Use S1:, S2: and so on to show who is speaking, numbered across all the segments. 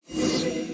S1: Useless!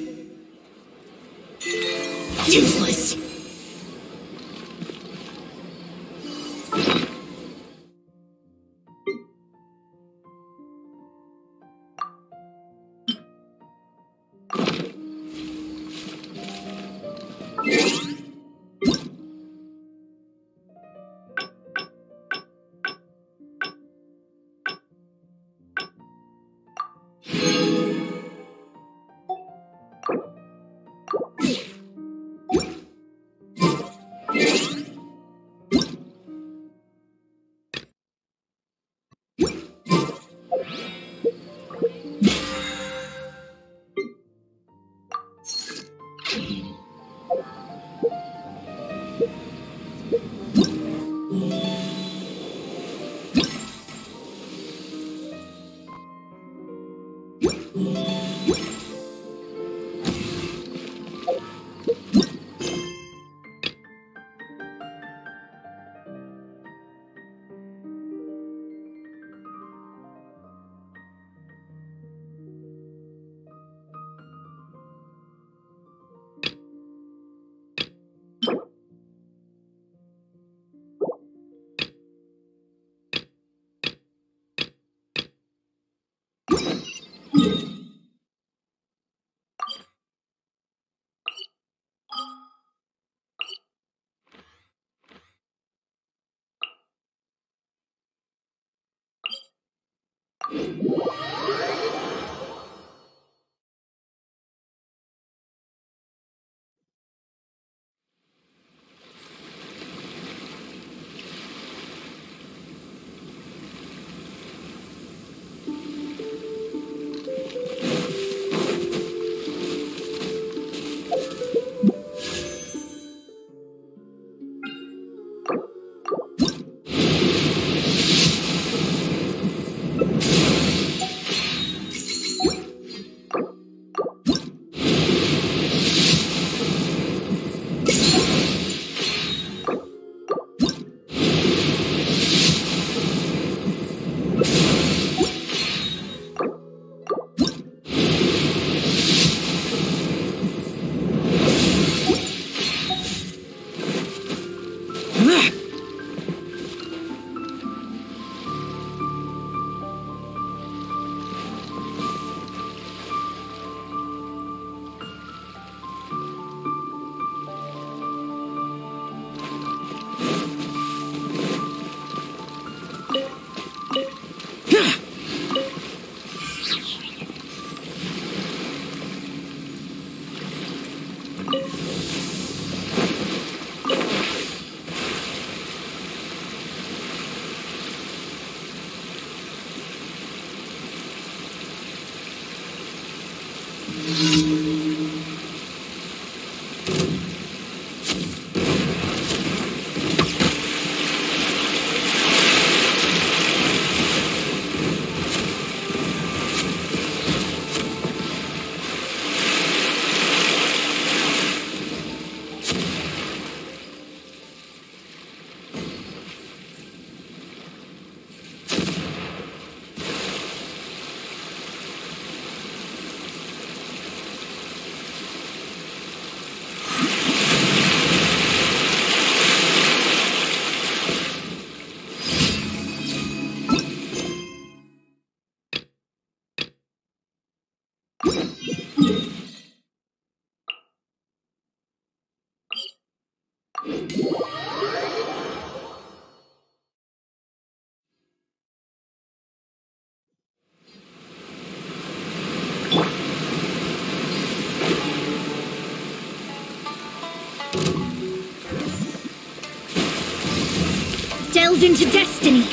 S2: Delve into destiny.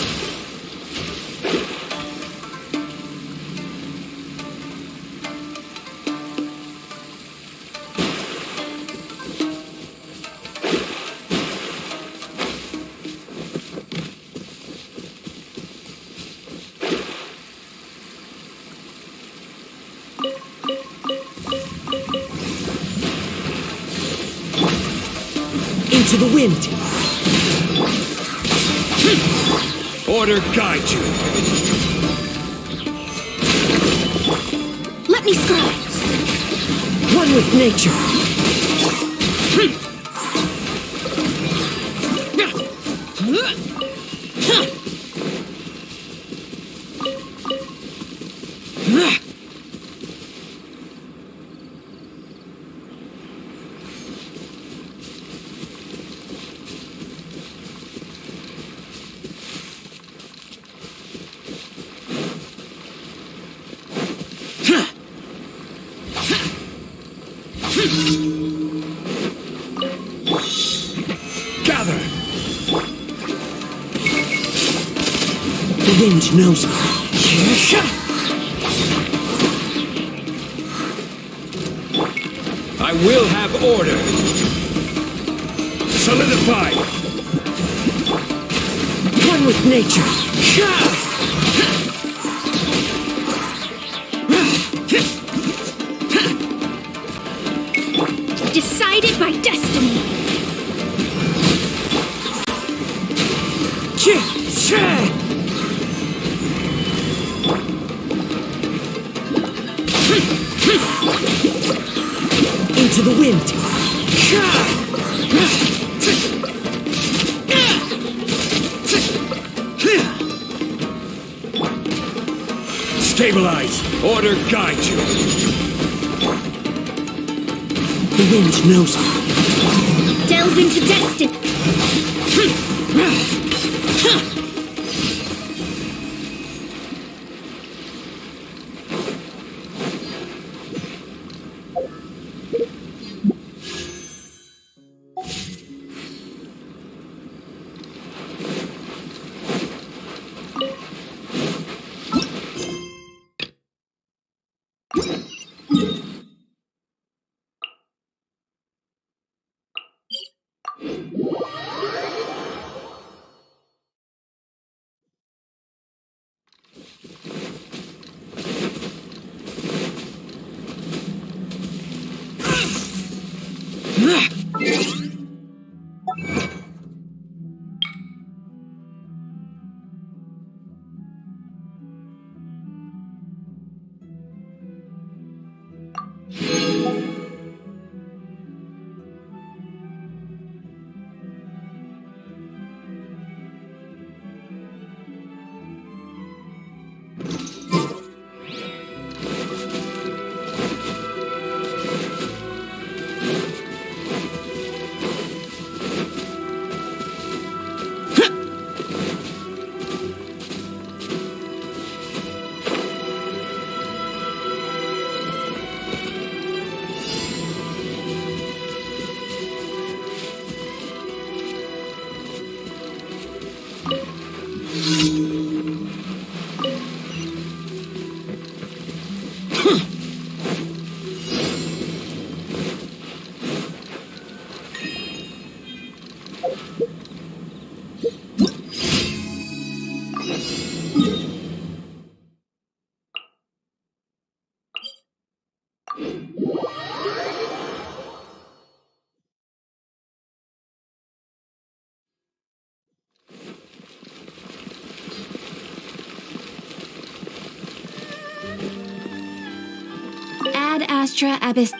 S1: Into the wind.
S3: Order guide you.
S2: Let me scribe.
S1: One with nature.
S3: Gather!
S1: The wind knows me.
S3: I will have order! Solidify!
S1: One with nature.
S2: Decided by destiny.
S1: Into the wind.
S3: Stabilize! Order guide you!
S1: The wind knows me.
S2: Delve into destiny. Ad Astra Abyss.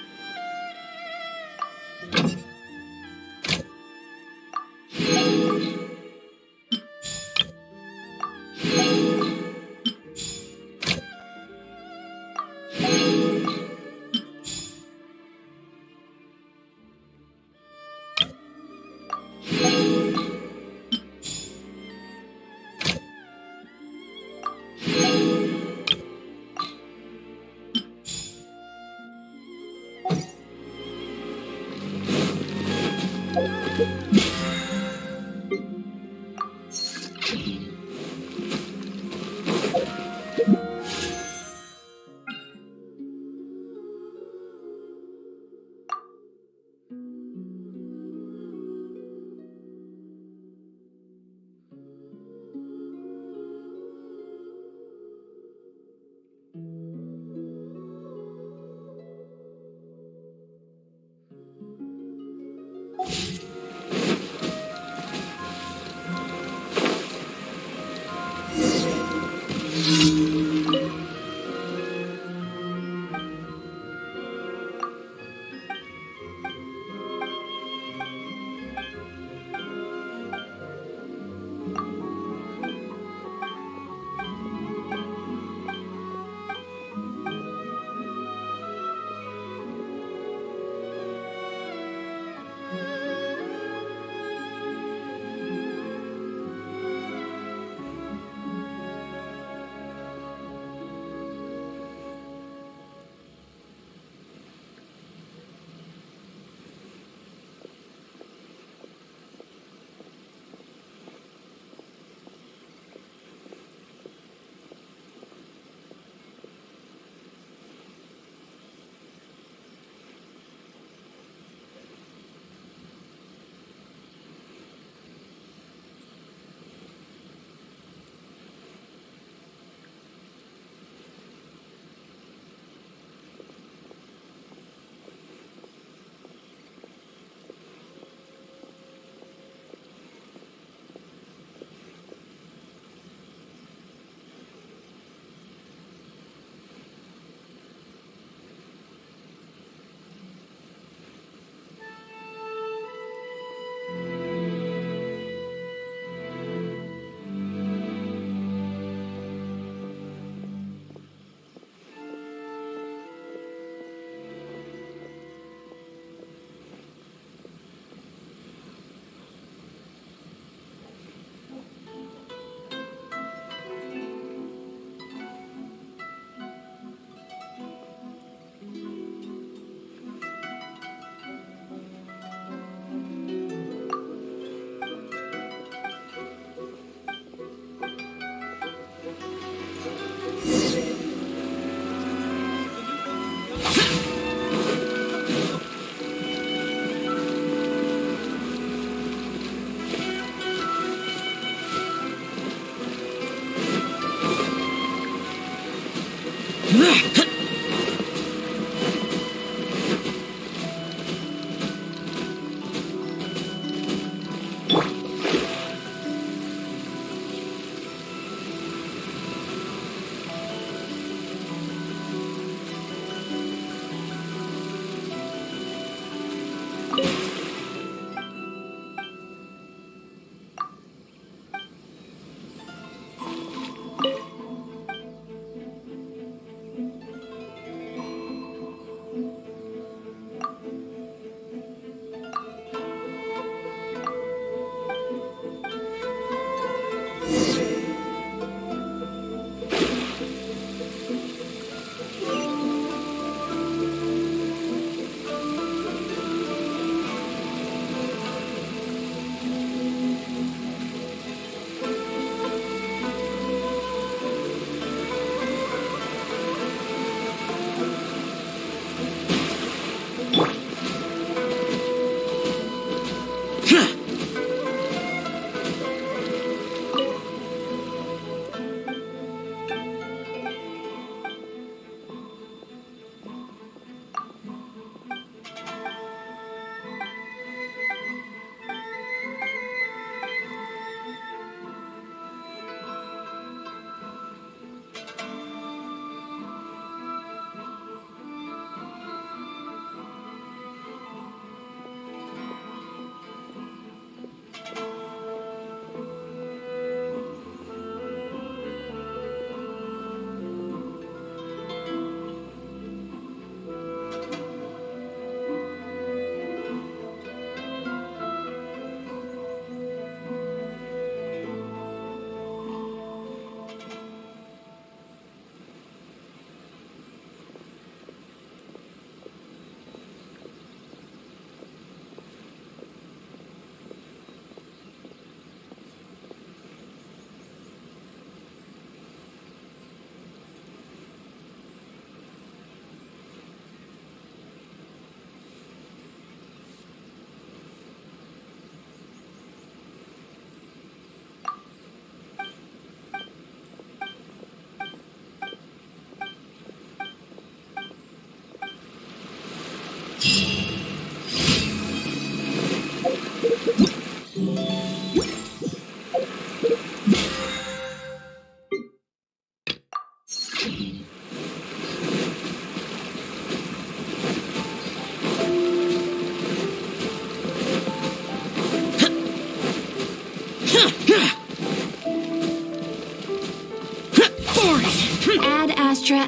S2: Astra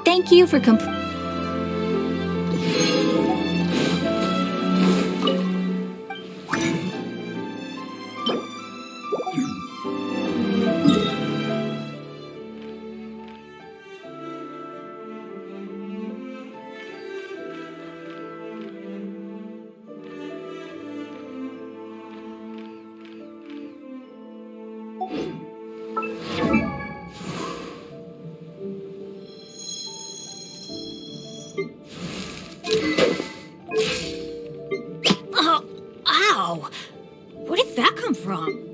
S2: Thank you for
S4: Oh, ow! Where did that come from?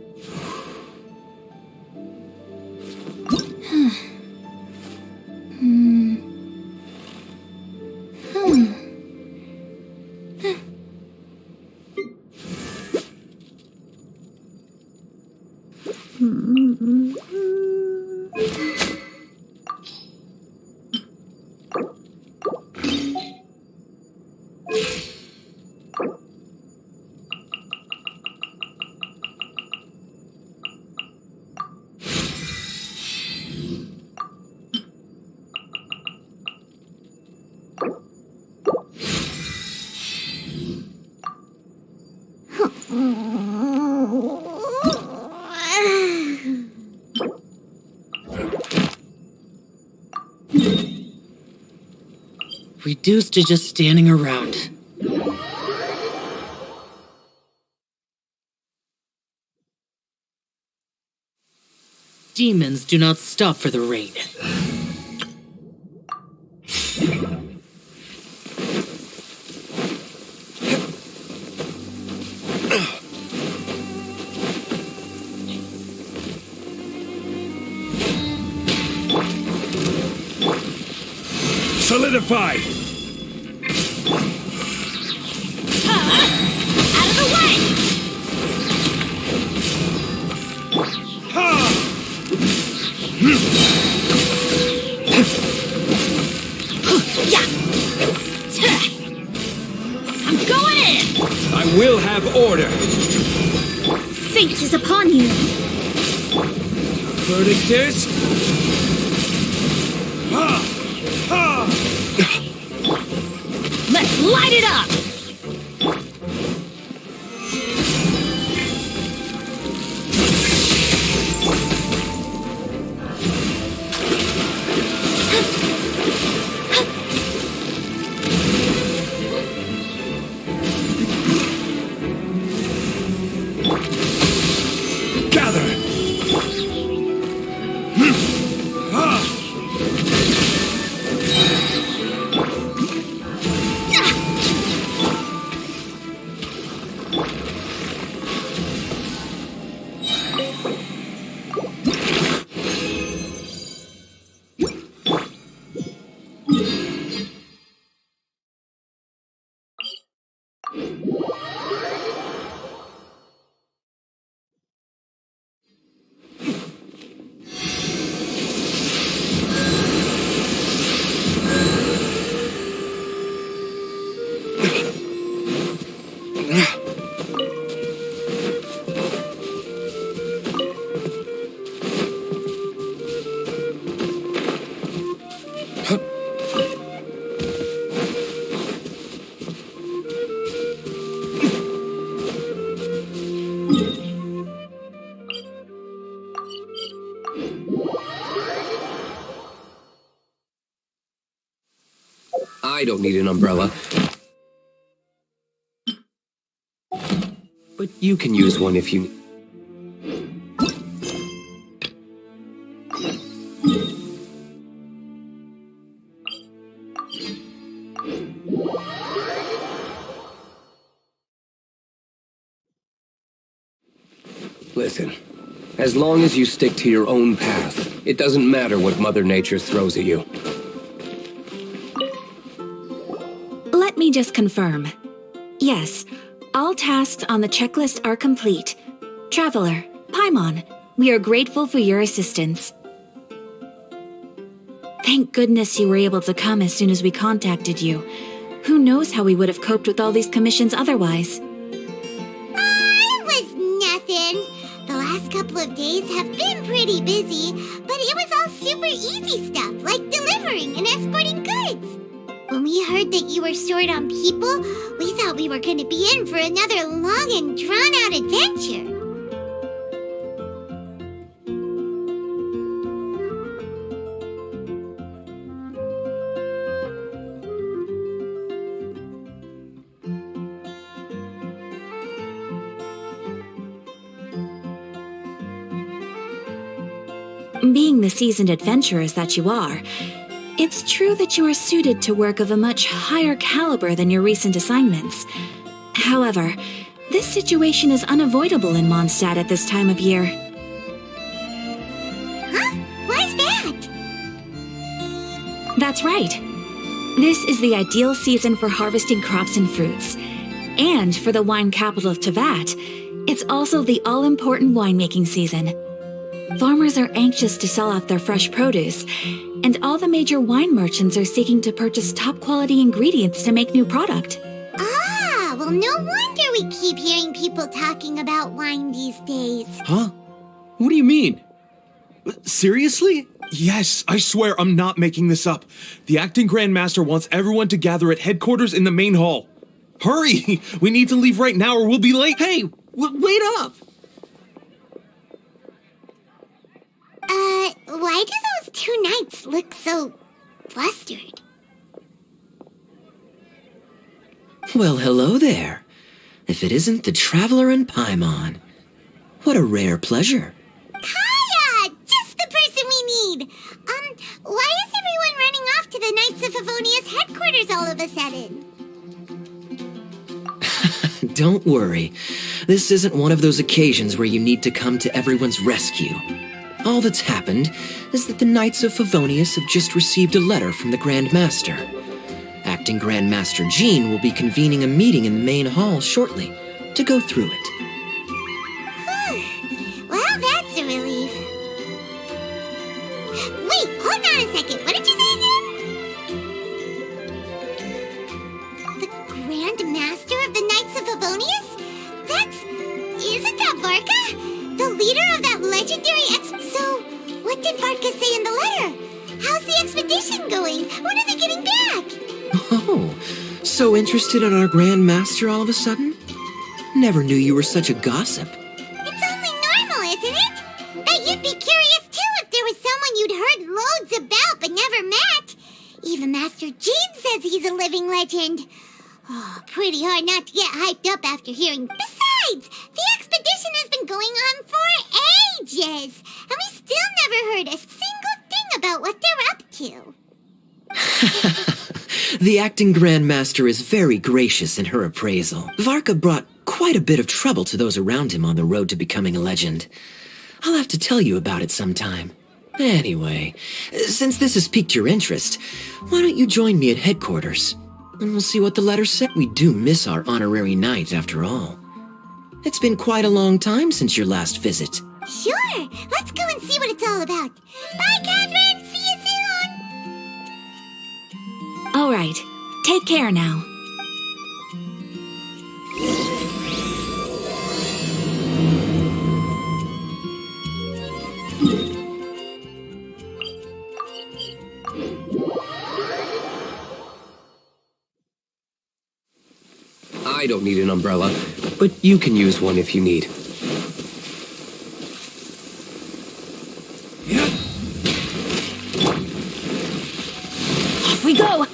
S1: Reduced to just standing around. Demons do not stop for the rain.
S3: Solidify!
S4: Out of the way! I'm going in!
S3: I will have order!
S2: Fate is upon you.
S3: Verdict is...
S4: Let's light it up!
S3: Gather!
S5: I don't need an umbrella. But you can use one if you... Listen, as long as you stick to your own path, it doesn't matter what Mother Nature throws at you.
S2: Let me just confirm. Yes, all tasks on the checklist are complete. Traveler, Paimon, we are grateful for your assistance. Thank goodness you were able to come as soon as we contacted you. Who knows how we would have coped with all these commissions otherwise?
S6: Was nothing. The last couple of days have been pretty busy, but it was all super easy stuff, like delivering and escorting goods. When we heard that you were short on people, we thought we were going to be in for another long and drawn-out adventure.
S2: Being the seasoned adventurers that you are, it's true that you are suited to work of a much higher caliber than your recent assignments. However, this situation is unavoidable in Mondstadt at this time of year.
S6: Huh? Why's that?
S2: That's right. This is the ideal season for harvesting crops and fruits. And for the wine capital of Teyvat, it's also the all-important winemaking season. Farmers are anxious to sell off their fresh produce, and all the major wine merchants are seeking to purchase top-quality ingredients to make new product.
S6: Ah, well, no wonder we keep hearing people talking about wine these days.
S7: Huh? What do you mean? Seriously?
S3: Yes, I swear I'm not making this up. The acting Grandmaster wants everyone to gather at headquarters in the main hall. Hurry! We need to leave right now or we'll be late.
S7: Hey, wait up!
S6: Why do those two knights look so flustered?
S1: Well, hello there. If it isn't the Traveler and Paimon. What a rare pleasure.
S6: Kaya! Just the person we need! Why is everyone running off to the Knights of Favonia's headquarters all of a sudden?
S1: Don't worry. This isn't one of those occasions where you need to come to everyone's rescue. All that's happened is that the Knights of Favonius have just received a letter from the Grand Master. Acting Grand Master Jean will be convening a meeting in the main hall shortly to go through it.
S6: Well, that's a relief. Wait, hold on a second. What did you say again? The Grand Master of the Knights of Favonius? Isn't that Varka? The leader of that legendary So, what did Varka say in the letter? How's the expedition going? When are they getting back?
S1: Oh, so interested in our Grand Master all of a sudden? Never knew you were such a gossip.
S6: It's only normal, isn't it? Bet you'd be curious too if there was someone you'd heard loads about but never met. Even Master Jean says he's a living legend. Oh, pretty hard not to get hyped up after hearing. Besides, the expedition has been going on for ages, and we still never heard a single thing about what they're up to.
S1: The acting Grand Master is very gracious in her appraisal. Varka brought quite a bit of trouble to those around him on the road to becoming a legend. I'll have to tell you about it sometime. Anyway, since this has piqued your interest, why don't you join me at headquarters? And we'll see what the letter said. We do miss our honorary knight, after all. It's been quite a long time since your last visit.
S6: Sure, let's go and see what it's all about. Bye, Catherine! See you soon!
S2: All right, take care now.
S5: I don't need an umbrella, but you can use one if you need.
S4: Off we go!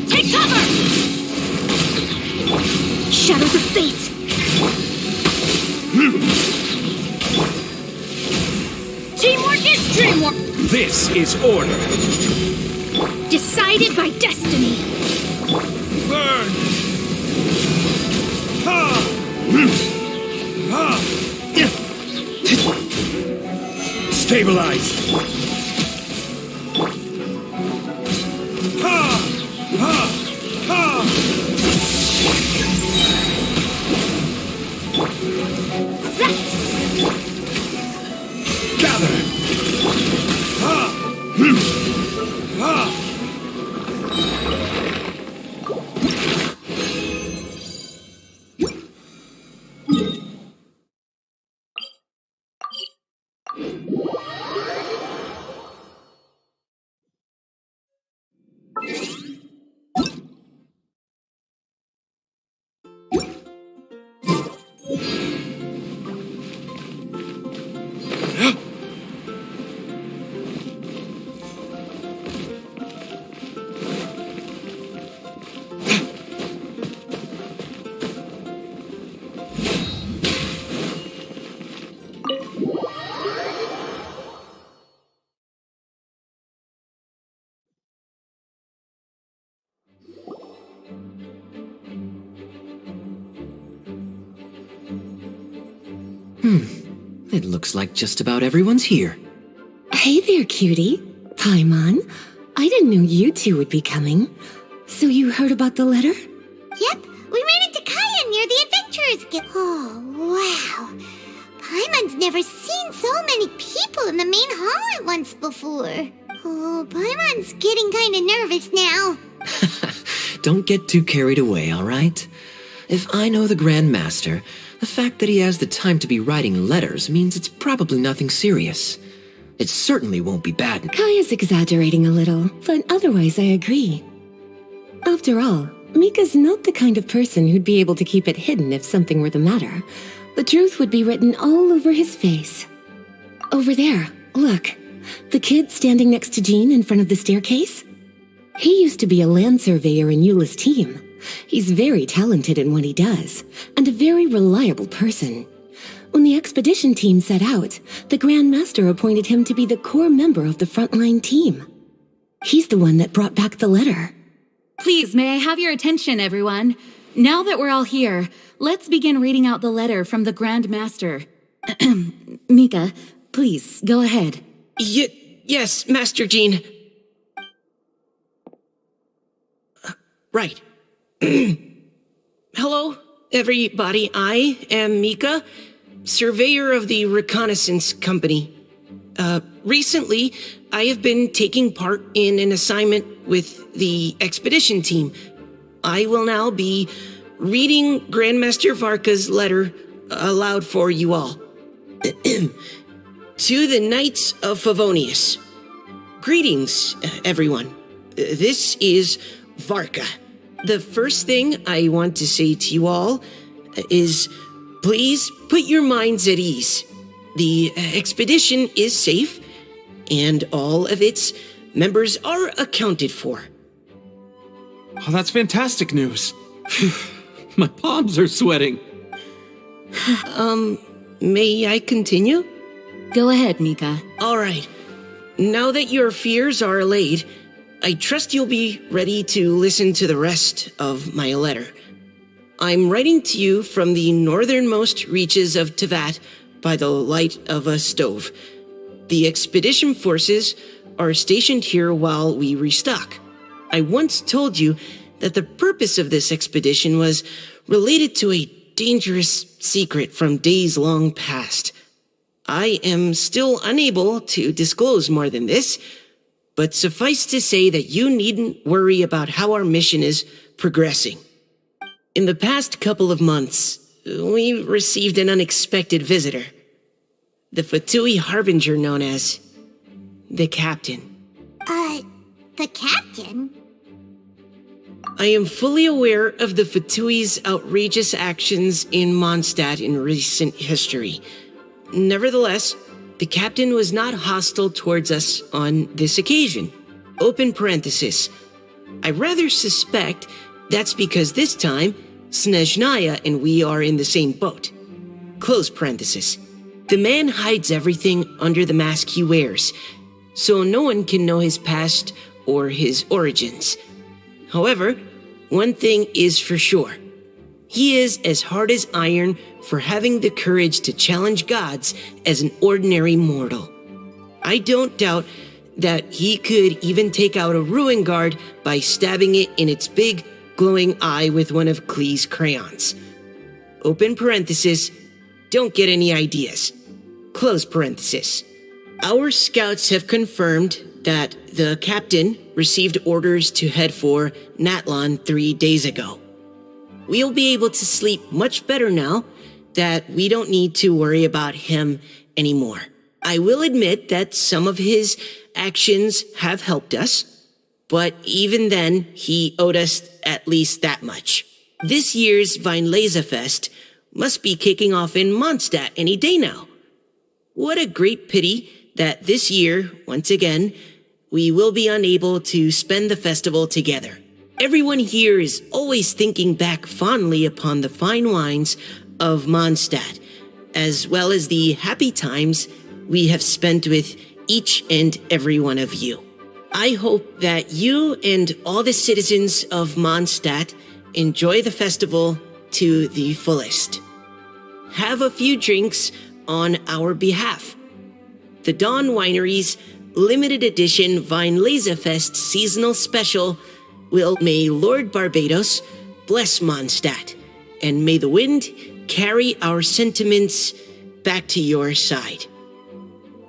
S4: Take cover! Shadows of fate! Teamwork is dreamwork!
S3: This is order.
S4: Decided by destiny!
S3: Burn! Ha! Ha! Stabilize! Ha! Ha! Ha! Gather! Ha! Ha!
S1: It looks like just about everyone's here.
S8: Hey there, cutie. Paimon. I didn't know you two would be coming. So you heard about the letter?
S6: Yep, we ran into Kaya near the Adventurers Guild. Oh, wow. Paimon's never seen so many people in the main hall at once before. Oh, Paimon's getting kind of nervous now.
S1: Don't get too carried away, all right? If I know the Grand Master, the fact that he has the time to be writing letters means it's probably nothing serious. It certainly won't be bad.
S8: Kaya's exaggerating a little, but otherwise I agree. After all, Mika's not the kind of person who'd be able to keep it hidden if something were the matter. The truth would be written all over his face. Over there, look. The kid standing next to Jean in front of the staircase? He used to be a land surveyor in Eula's team. He's very talented in what he does, and a very reliable person. When the expedition team set out, the Grand Master appointed him to be the core member of the frontline team. He's the one that brought back the letter.
S2: Please, may I have your attention, everyone? Now that we're all here, let's begin reading out the letter from the Grand Master. Mika, please, go ahead.
S9: Yes, Master Jean. Right. Hello, everybody. I am Mika, surveyor of the Reconnaissance Company. Recently, I have been taking part in an assignment with the expedition team. I will now be reading Grandmaster Varka's letter aloud for you all. To the Knights of Favonius. Greetings, everyone. This is Varka. The first thing I want to say to you all is, please put your minds at ease. The expedition is safe, and all of its members are accounted for.
S3: Oh, that's fantastic news. My palms are sweating.
S9: May I continue?
S2: Go ahead, Mika.
S9: All right. Now that your fears are allayed, I trust you'll be ready to listen to the rest of my letter. I'm writing to you from the northernmost reaches of Tevat by the light of a stove. The expedition forces are stationed here while we restock. I once told you that the purpose of this expedition was related to a dangerous secret from days long past. I am still unable to disclose more than this, but suffice to say that you needn't worry about how our mission is progressing. In the past couple of months, we received an unexpected visitor. The Fatui Harbinger known as the Captain.
S6: The Captain?
S9: I am fully aware of the Fatui's outrageous actions in Mondstadt in recent history. Nevertheless, the Captain was not hostile towards us on this occasion. Open parenthesis. I rather suspect that's because this time, Snezhnaya and we are in the same boat. Close parenthesis. The man hides everything under the mask he wears, so no one can know his past or his origins. However, one thing is for sure. He is as hard as iron for having the courage to challenge gods as an ordinary mortal. I don't doubt that he could even take out a ruin guard by stabbing it in its big, glowing eye with one of Klee's crayons. Open parenthesis, don't get any ideas. Close parenthesis. Our scouts have confirmed that the Captain received orders to head for Natlan 3 days ago. We'll be able to sleep much better now that we don't need to worry about him anymore. I will admit that some of his actions have helped us, but even then, he owed us at least that much. This year's Vinelaza Fest must be kicking off in Mondstadt any day now. What a great pity that this year, once again, we will be unable to spend the festival together. Everyone here is always thinking back fondly upon the fine wines of Mondstadt, as well as the happy times we have spent with each and every one of you. I hope that you and all the citizens of Mondstadt enjoy the festival to the fullest. Have a few drinks on our behalf. The Dawn Winery's limited edition Vinelaza Fest seasonal special will may Lord Barbados bless Mondstadt, and may the wind carry our sentiments back to your side.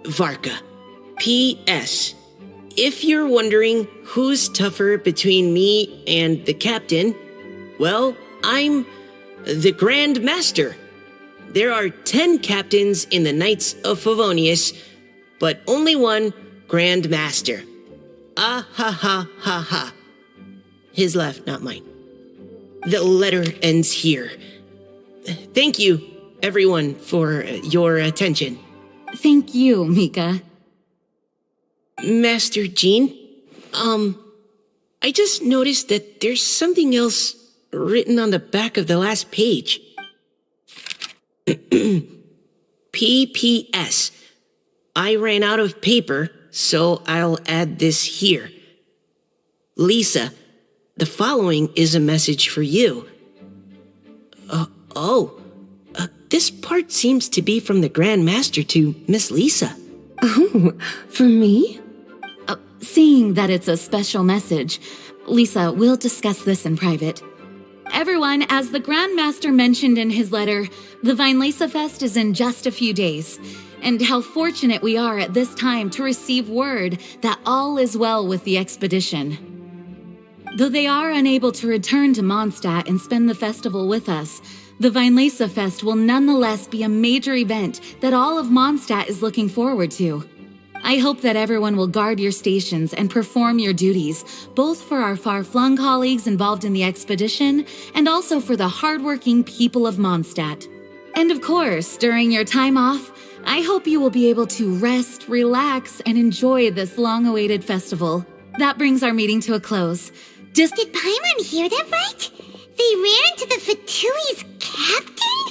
S9: Varka. P.S. If you're wondering who's tougher between me and the captain, well, I'm the Grand Master. There are 10 captains in the Knights of Favonius, but only one Grand Master. Ah ha ha ha ha. His laugh, not mine. The letter ends here. Thank you, everyone, for your attention.
S2: Thank you, Mika.
S9: Master Jean, I just noticed that there's something else written on the back of the last page. P.P.S. I ran out of paper, so I'll add this here. Lisa, the following is a message for you. This part seems to be from the Grand Master to Miss Lisa.
S8: Oh, for me?
S2: Seeing that it's a special message, Lisa, we'll discuss this in private. Everyone, as the Grand Master mentioned in his letter, the Vinelaza Fest is in just a few days. And how fortunate we are at this time to receive word that all is well with the expedition. Though they are unable to return to Mondstadt and spend the festival with us, the Vinelaza Fest will nonetheless be a major event that all of Mondstadt is looking forward to. I hope that everyone will guard your stations and perform your duties, both for our far-flung colleagues involved in the expedition and also for the hardworking people of Mondstadt. And of course, during your time off, I hope you will be able to rest, relax, and enjoy this long-awaited festival. That brings our meeting to a close.
S6: Did Paimon hear that right? They ran into the Fatui's captain?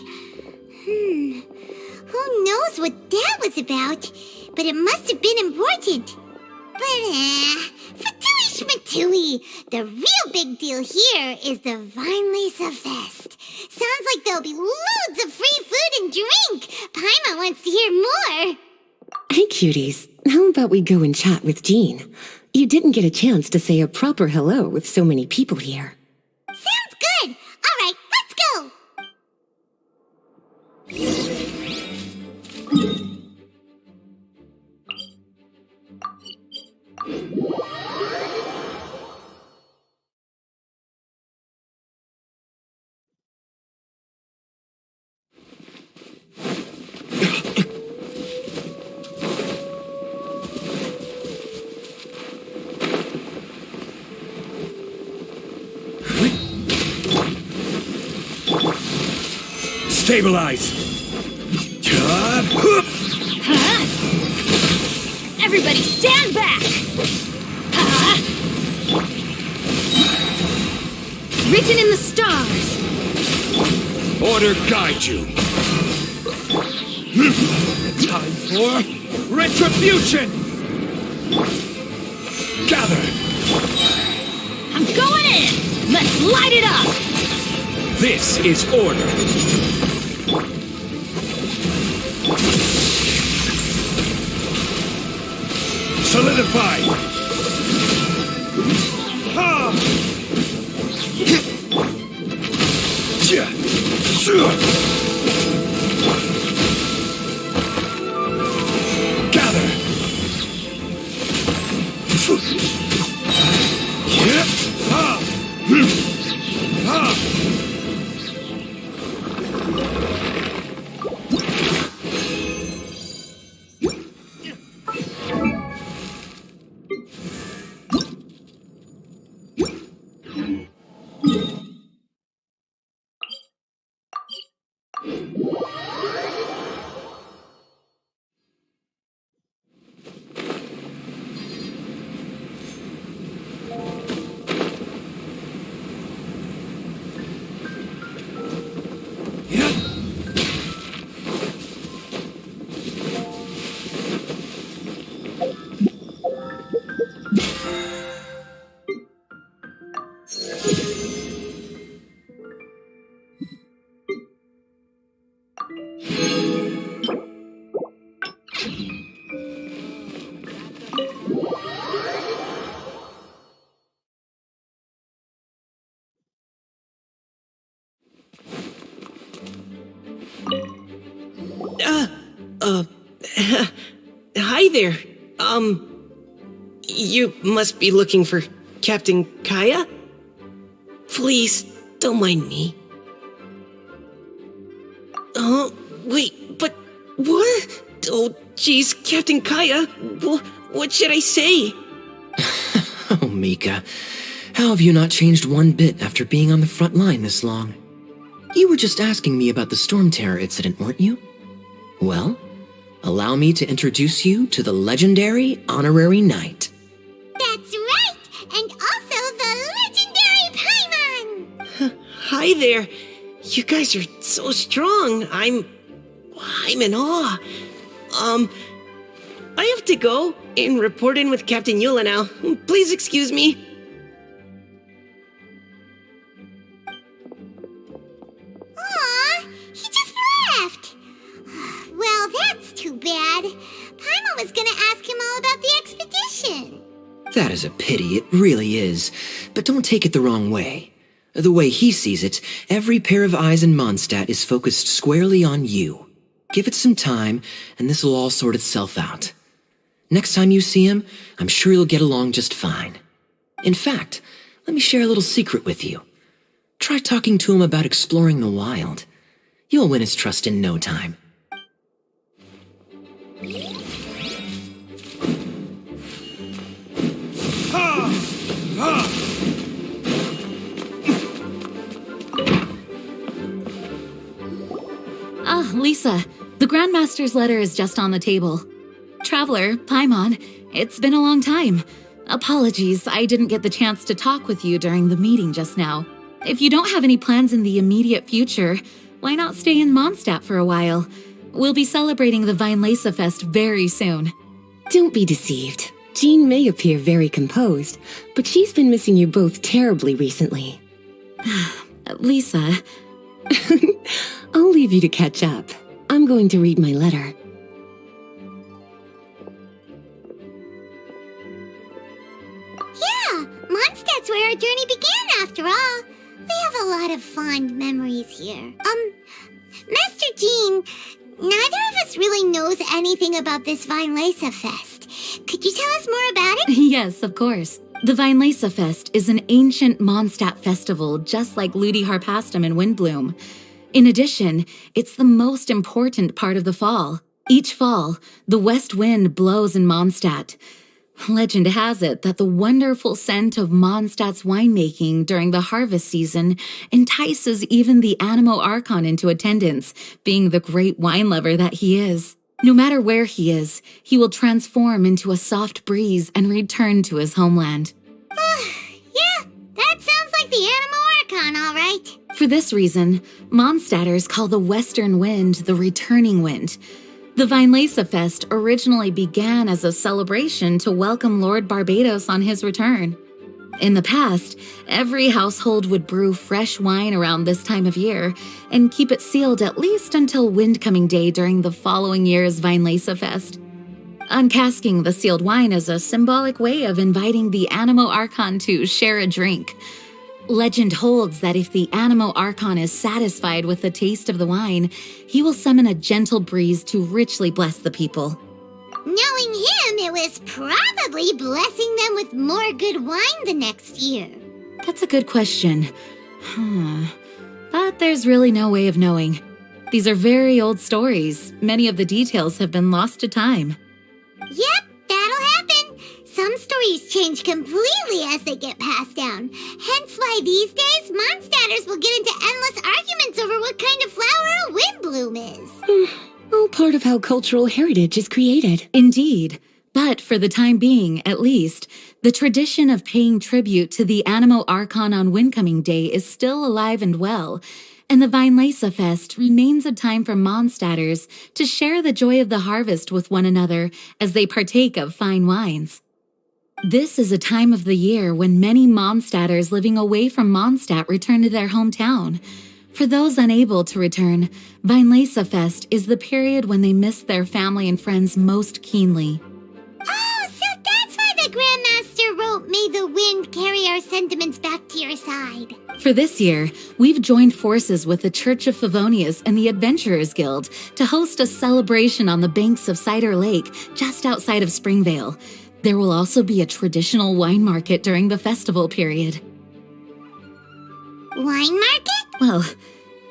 S6: Who knows what that was about? But it must have been important. But, Fatui Schmatui, the real big deal here is the Vinelaza Fest. Sounds like there'll be loads of free food and drink. Paimon wants to hear more.
S8: Hey, cuties. How about we go and chat with Jean? You didn't get a chance to say a proper hello with so many people here.
S6: Sounds good. All right, let's go.
S10: Stabilize!
S4: Everybody stand back! Written in the stars!
S10: Order guide you! Time for retribution! Gather!
S4: I'm going in! Let's light it up!
S10: This is order! Solidify! Ha! Gather! Ha! Ha!
S9: Hi there. You must be looking for Captain Kaya? Please, don't mind me. Oh, wait, but what? Oh, geez, Captain Kaya, what should I say?
S1: Oh, Mika, how have you not changed one bit after being on the front line this long? You were just asking me about the Storm Terror incident, weren't you? Well, allow me to introduce you to the legendary Honorary Knight.
S6: That's right! And also the legendary Paimon!
S9: Hi there. You guys are so strong. I'm in awe. I have to go and report in with Captain Eula now. Please excuse me.
S6: Aw, he just left! Well, that's too bad. Paimon was gonna ask him all about the expedition.
S1: That is a pity, it really is. But don't take it the wrong way. The way he sees it, every pair of eyes in Mondstadt is focused squarely on you. Give it some time, and this will all sort itself out. Next time you see him, I'm sure you'll get along just fine. In fact, let me share a little secret with you. Try talking to him about exploring the wild. You'll win his trust in no time.
S2: Lisa, the Grandmaster's letter is just on the table. Traveler, Paimon, it's been a long time. Apologies, I didn't get the chance to talk with you during the meeting just now. If you don't have any plans in the immediate future, why not stay in Mondstadt for a while? We'll be celebrating the Weinlese Fest very soon.
S8: Don't be deceived. Jean may appear very composed, but she's been missing you both terribly recently.
S2: Lisa...
S8: I'll leave you to catch up. I'm going to read my letter.
S6: Yeah, Mondstadt's where our journey began after all. We have a lot of fond memories here. Master Jean, neither of us really knows anything about this Weinlese Fest. Could you tell us more about it?
S2: Yes, of course. The Weinlese Fest is an ancient Mondstadt festival just like Ludi Harpastum and Windbloom. In addition, it's the most important part of the fall. Each fall, the west wind blows in Mondstadt. Legend has it that the wonderful scent of Mondstadt's winemaking during the harvest season entices even the Animo Archon into attendance, being the great wine lover that he is. No matter where he is, he will transform into a soft breeze and return to his homeland.
S6: Yeah, that sounds like the Animo Archon, all right.
S2: For this reason, Mondstadters call the western wind the returning wind. The Weinlese Fest originally began as a celebration to welcome Lord Barbados on his return. In the past, every household would brew fresh wine around this time of year and keep it sealed at least until Windcoming Day during the following year's Weinlese Fest. Uncasking the sealed wine is a symbolic way of inviting the Animo Archon to share a drink. Legend holds that if the Animo Archon is satisfied with the taste of the wine, he will summon a gentle breeze to richly bless the people.
S6: Knowing him, it was probably blessing them with more good wine the next year.
S2: That's a good question. But there's really no way of knowing. These are very old stories. Many of the details have been lost to time.
S6: Yep, that'll happen. Some stories change completely as they get passed down. Hence why these days, Mondstadters will get into endless arguments over what kind of flower a windbloom is.
S8: All part of how cultural heritage is created.
S2: Indeed. But for the time being, at least, the tradition of paying tribute to the Animo Archon on Windcoming Day is still alive and well, and the Weinlese Fest remains a time for Mondstadters to share the joy of the harvest with one another as they partake of fine wines. This is a time of the year when many Mondstadters living away from Mondstadt return to their hometown. For those unable to return, Weinlese Fest is the period when they miss their family and friends most keenly.
S6: Oh, so that's why the Grandmaster wrote, "May the wind carry our sentiments back to your side."
S2: For this year, we've joined forces with the Church of Favonius and the Adventurers Guild to host a celebration on the banks of Cider Lake, just outside of Springvale. There will also be a traditional wine market during the festival period.
S6: Wine market?
S2: Well,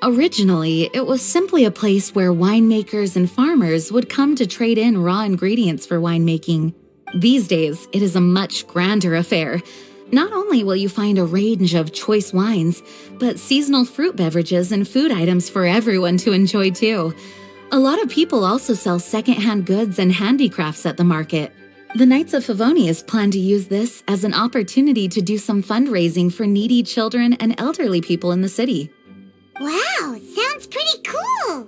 S2: originally, it was simply a place where winemakers and farmers would come to trade in raw ingredients for winemaking. These days, it is a much grander affair. Not only will you find a range of choice wines, but seasonal fruit beverages and food items for everyone to enjoy too. A lot of people also sell secondhand goods and handicrafts at the market. The Knights of Favonius plan to use this as an opportunity to do some fundraising for needy children and elderly people in the city.
S6: Wow, sounds pretty cool.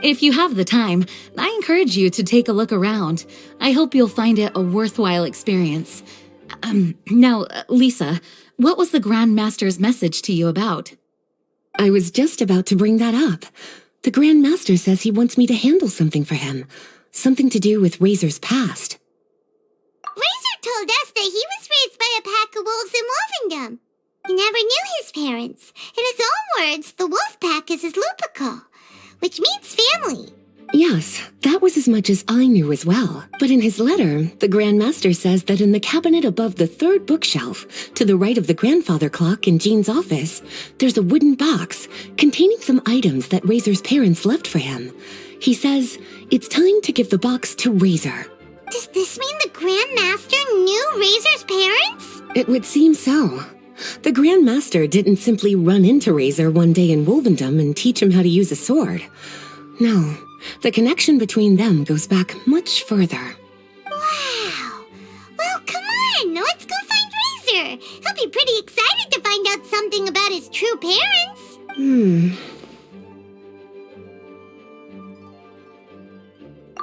S2: If you have the time, I encourage you to take a look around. I hope you'll find it a worthwhile experience. Now, Lisa, what was the Grand Master's message to you about?
S8: I was just about to bring that up. The Grand Master says he wants me to handle something for him. Something to do with Razor's past.
S6: Razor told us that he was raised by a pack of wolves in Wolvendom. He never knew his parents. In his own words, the wolf pack is his lupical, which means family.
S8: Yes, that was as much as I knew as well. But in his letter, the Grand Master says that in the cabinet above the third bookshelf, to the right of the grandfather clock in Jean's office, there's a wooden box containing some items that Razor's parents left for him. He says it's time to give the box to Razor.
S6: Does this mean the Grand Master knew Razor's parents?
S8: It would seem so. The Grand Master didn't simply run into Razor one day in Wolvendom and teach him how to use a sword. No, the connection between them goes back much further.
S6: Wow. Well, come on, let's go find Razor. He'll be pretty excited to find out something about his true parents.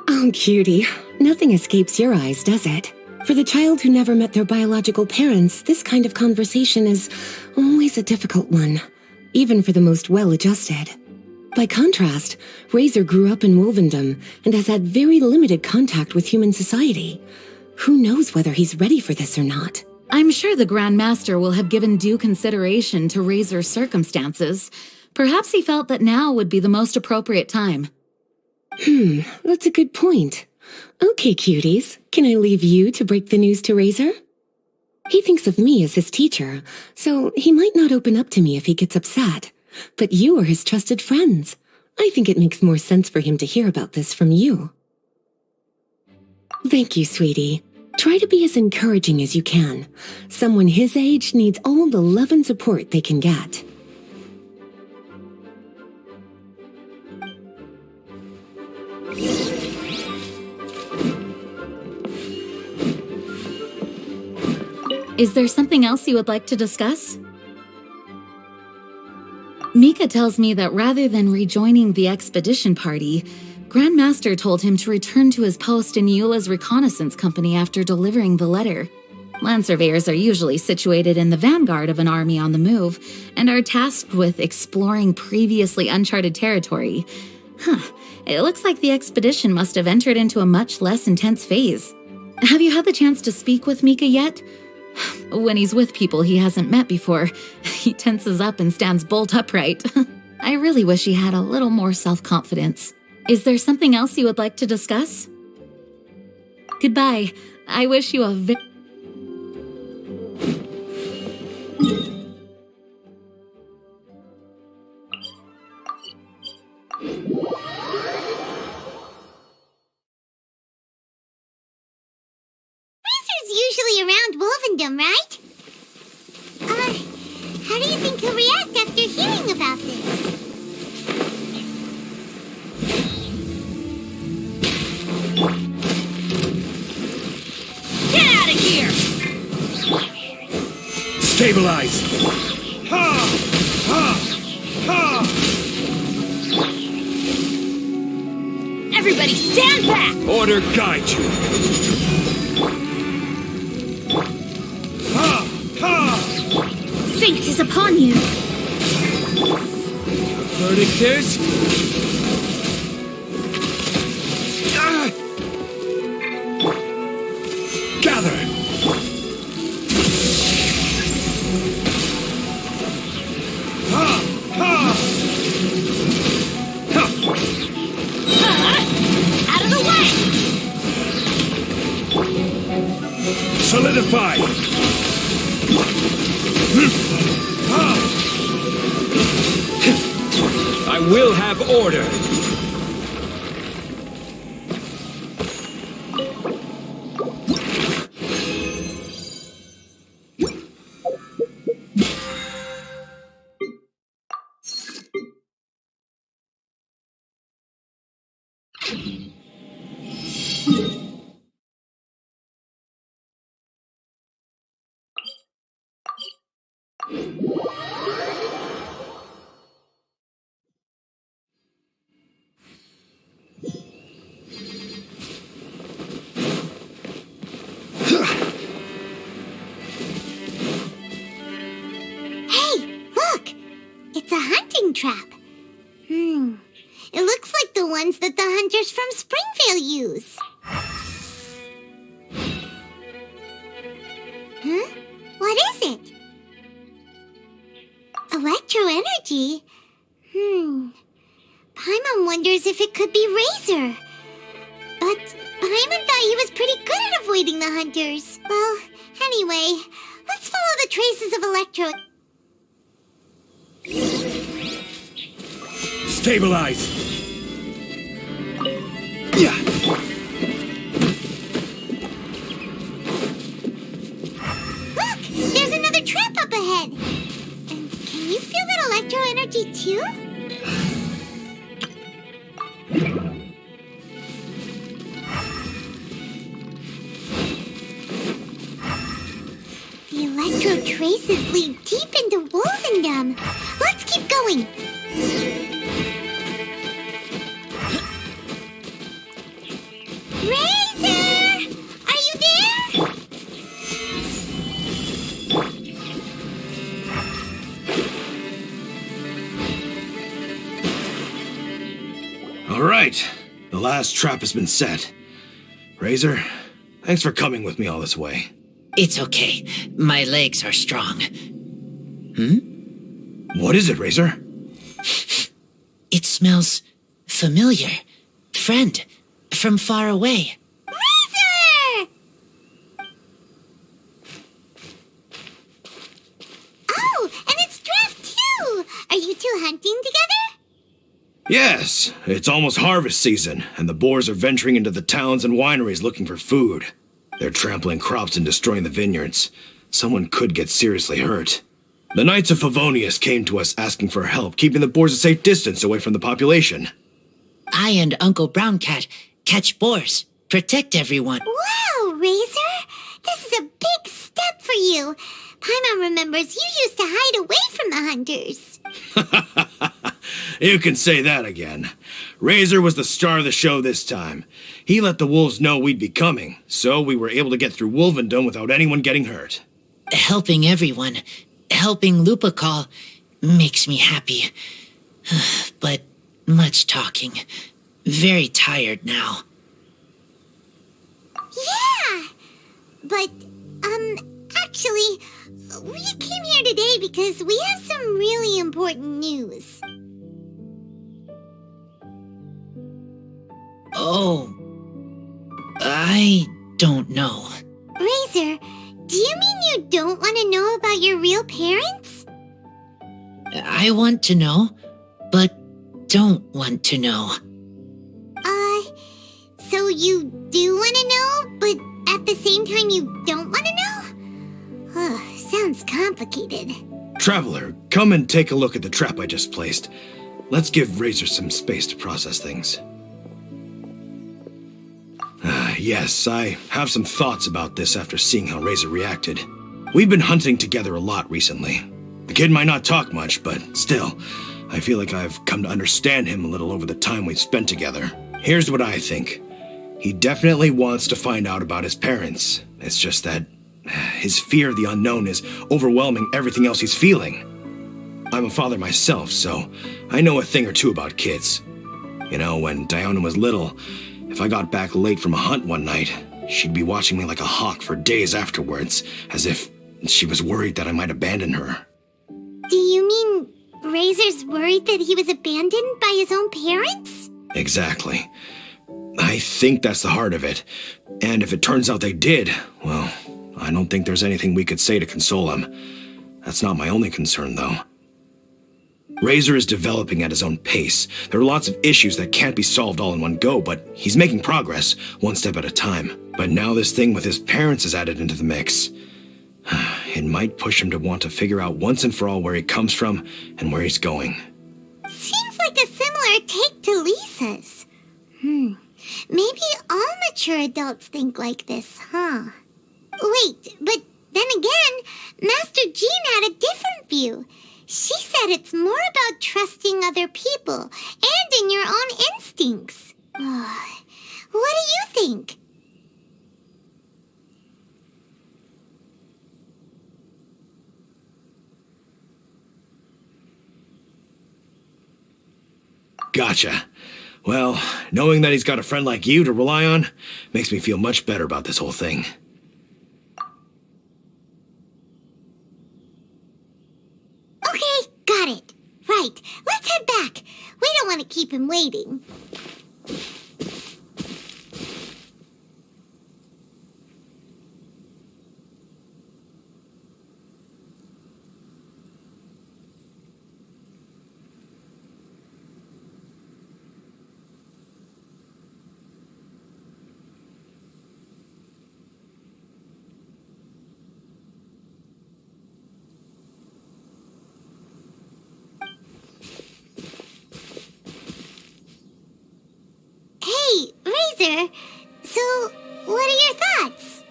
S8: Oh, cutie. Nothing escapes your eyes, does it? For the child who never met their biological parents, this kind of conversation is always a difficult one, even for the most well-adjusted. By contrast, Razor grew up in Wolvendom and has had very limited contact with human society. Who knows whether he's ready for this or not?
S2: I'm sure the Grand Master will have given due consideration to Razor's circumstances. Perhaps he felt that now would be the most appropriate time.
S8: That's a good point. Okay, cuties, can I leave you to break the news to Razor? He thinks of me as his teacher, so he might not open up to me if he gets upset. But you are his trusted friends. I think it makes more sense for him to hear about this from you. Thank you, sweetie. Try to be as encouraging as you can. Someone his age needs all the love and support they can get.
S2: Is there something else you would like to discuss? Mika tells me that rather than rejoining the expedition party, Grandmaster told him to return to his post in Eula's reconnaissance company after delivering the letter. Land surveyors are usually situated in the vanguard of an army on the move and are tasked with exploring previously uncharted territory. It looks like the expedition must have entered into a much less intense phase. Have you had the chance to speak with Mika yet? When he's with people he hasn't met before, he tenses up and stands bolt upright. I really wish he had a little more self-confidence. Is there something else you would like to discuss? Goodbye. I wish you a
S6: Usually around Wolvendom, right? How do you think he'll react after hearing about this?
S4: Get out of here!
S10: Stabilize! Ha! Ha! Ha!
S4: Everybody stand back!
S10: Order guide you! Ha! Ha!
S4: Fate is upon you!
S10: Verdict is... Gather!
S4: Out of the way!
S10: Solidify! I will have order!
S6: It's a hunting trap. It looks like the ones that the hunters from Springvale use. Huh? What is it? Electro energy? Paimon wonders if it could be Razor. But Paimon thought he was pretty good at avoiding the hunters. Well, anyway, let's follow the traces of Electro.
S10: Stabilize!
S6: Look! There's another trap up ahead! And can you feel that electro energy too? The electro traces lead deep into Wolvendom. Let's keep going! Razor! Are you there?
S11: All right. The last trap has been set. Razor, thanks for coming with me all this way.
S9: It's okay. My legs are strong.
S11: What is it, Razor?
S9: It smells familiar. Friend, from far away.
S6: Razor! Oh, and it's Draft too! Are you two hunting together?
S11: Yes, it's almost harvest season, and the boars are venturing into the towns and wineries looking for food. They're trampling crops and destroying the vineyards. Someone could get seriously hurt. The Knights of Favonius came to us asking for help, keeping the boars a safe distance away from the population.
S9: I and Uncle Brown Cat catch boars, protect everyone.
S6: Wow, Razor! This is a big step for you. Paimon remembers you used to hide away from the hunters.
S11: You can say that again. Razor was the star of the show this time. He let the wolves know we'd be coming, so we were able to get through Wolvendom without anyone getting hurt.
S9: Helping everyone, helping Lupical, makes me happy. But much talking. Very tired now.
S6: Yeah! But, actually, we came here today because we have some really important news.
S9: Oh, I don't know.
S6: Razor, do you mean you don't want to know about your real parents?
S9: I want to know, but don't want to know.
S6: So you do want to know, but at the same time you don't want to know? Sounds complicated.
S11: Traveler, come and take a look at the trap I just placed. Let's give Razor some space to process things. Yes, I have some thoughts about this after seeing how Razor reacted. We've been hunting together a lot recently. The kid might not talk much, but still, I feel like I've come to understand him a little over the time we've spent together. Here's what I think. He definitely wants to find out about his parents. It's just that his fear of the unknown is overwhelming everything else he's feeling. I'm a father myself, so I know a thing or two about kids. You know, when Diona was little, if I got back late from a hunt one night, she'd be watching me like a hawk for days afterwards, as if She was worried that I might abandon her.
S6: Do you mean Razor's worried that he was abandoned by his own parents?
S11: Exactly. I think that's the heart of it. And if it turns out they did, well, I don't think there's anything we could say to console him. That's not my only concern, though. Razor is developing at his own pace. There are lots of issues that can't be solved all in one go, but he's making progress, one step at a time. But now this thing with his parents is added into the mix. It might push him to want to figure out once and for all where he comes from and where he's going.
S6: Seems like a similar take to Lisa's. Maybe all mature adults think like this, huh? Wait, but then again, Master Jean had a different view. She said it's more about trusting other people and in your own instincts. What do you think?
S11: Gotcha. Well, knowing that he's got a friend like you to rely on makes me feel much better about this whole thing.
S6: Okay, got it. Right, let's head back. We don't want to keep him waiting. Hey, Razor, so what are your thoughts?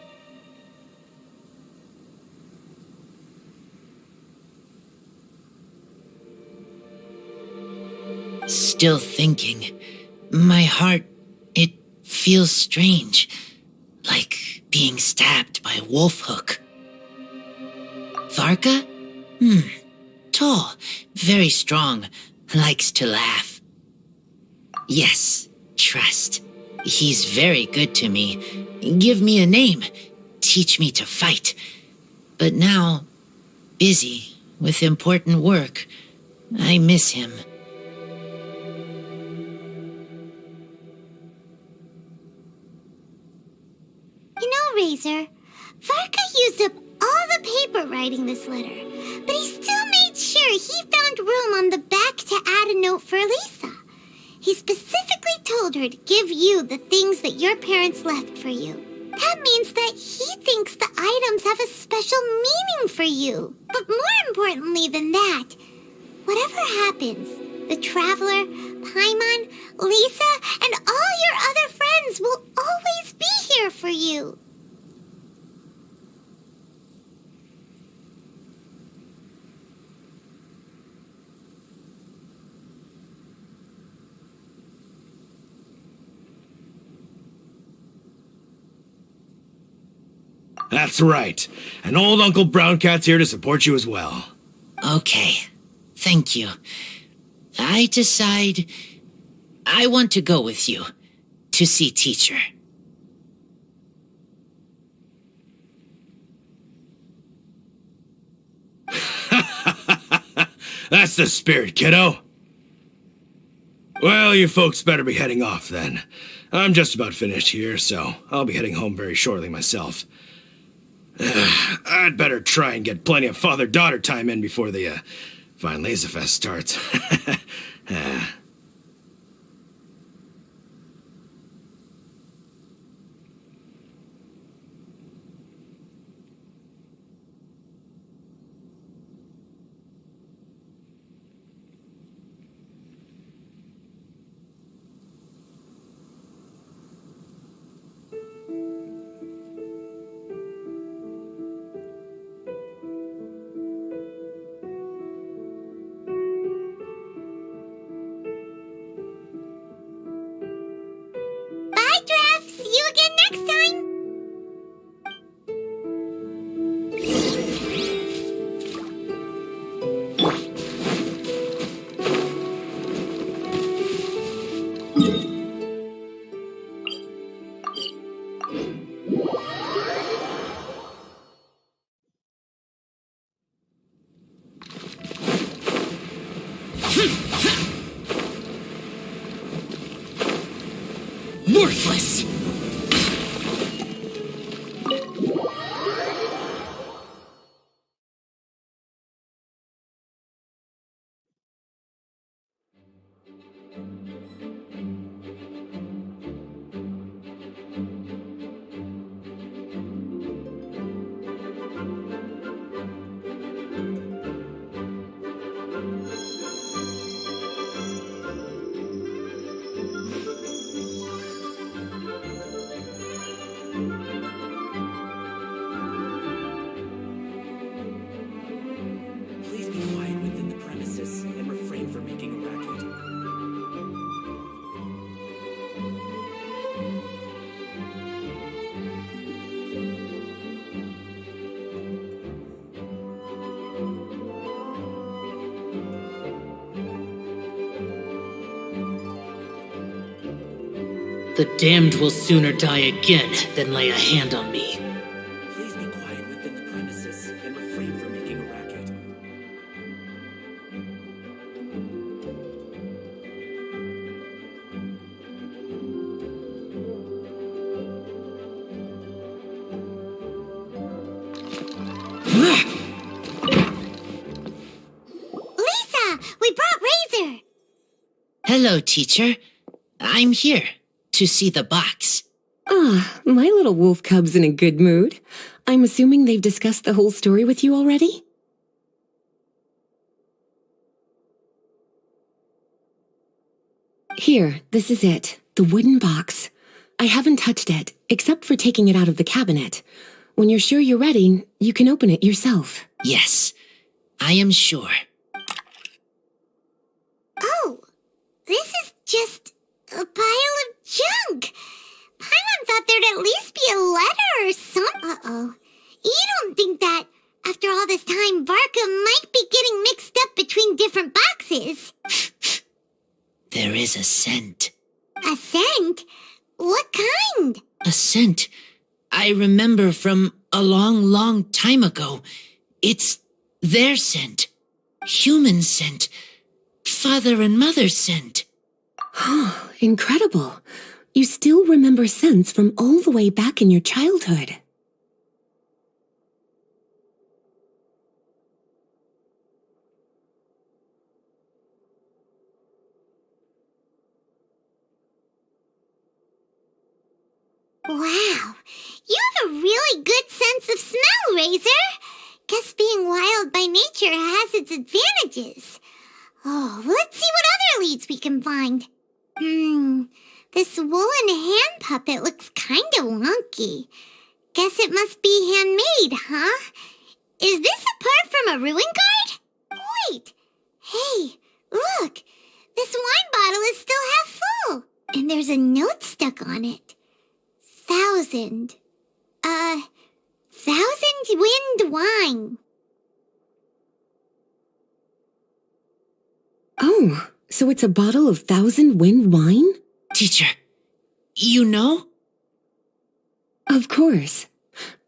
S12: Still thinking. My heart, it feels strange. Like being stabbed by a wolf hook. Varka? Tall, very strong, likes to laugh. Yes, trust. He's very good to me. Give me a name. Teach me to fight. But now, busy with important work. I miss him.
S6: You know, Razor, Varka used up all the paper writing this letter, but he still made sure he found room on the back to add a note for Lisa. He specifically told her to give you the things that your parents left for you. That means that he thinks the items have a special meaning for you. But more importantly than that, whatever happens, the Traveler, Paimon, Lisa, and all your other friends will always be here for you.
S11: That's right. And old Uncle Brown Cat's here to support you as well.
S12: Okay, thank you. I decide I want to go with you to see teacher.
S11: That's the spirit, kiddo. Well, you folks better be heading off then. I'm just about finished here, so I'll be heading home very shortly myself. I'd better try and get plenty of father-daughter time in before the Fine Laser Fest starts.
S12: Worthless!
S7: Please be quiet within the premises and refrain from making a racket.
S12: The damned will sooner die again than lay a hand on me.
S7: Please be quiet within the premises and refrain from making a racket.
S6: Lisa, we brought Razor.
S12: Hello, teacher. I'm here to see the box.
S8: Ah, my little wolf cub's in a good mood. I'm assuming they've discussed the whole story with you already? Here, this is it. The wooden box. I haven't touched it, except for taking it out of the cabinet. When you're sure you're ready, you can open it yourself.
S12: Yes, I am sure.
S6: Oh, this is just a pile of junk. Paimon thought there'd at least be a letter or something. Uh-oh. You don't think that, after all this time, Varka might be getting mixed up between different boxes?
S12: There is a scent.
S6: A scent? What kind?
S12: A scent I remember from a long, long time ago. It's their scent. Human scent. Father and mother scent.
S8: Incredible. You still remember scents from all the way back in your childhood.
S6: Wow, you have a really good sense of smell, Razor. Guess being wild by nature has its advantages. Oh, let's see what other leads we can find. This woolen hand puppet looks kinda wonky. Guess it must be handmade, huh? Is this a part from a ruin guard? Wait, hey, look, this wine bottle is still half full. And there's a note stuck on it. 1,000 wind wine.
S8: Oh, so it's a bottle of 1,000 wind wine?
S12: Teacher, you know?
S8: Of course.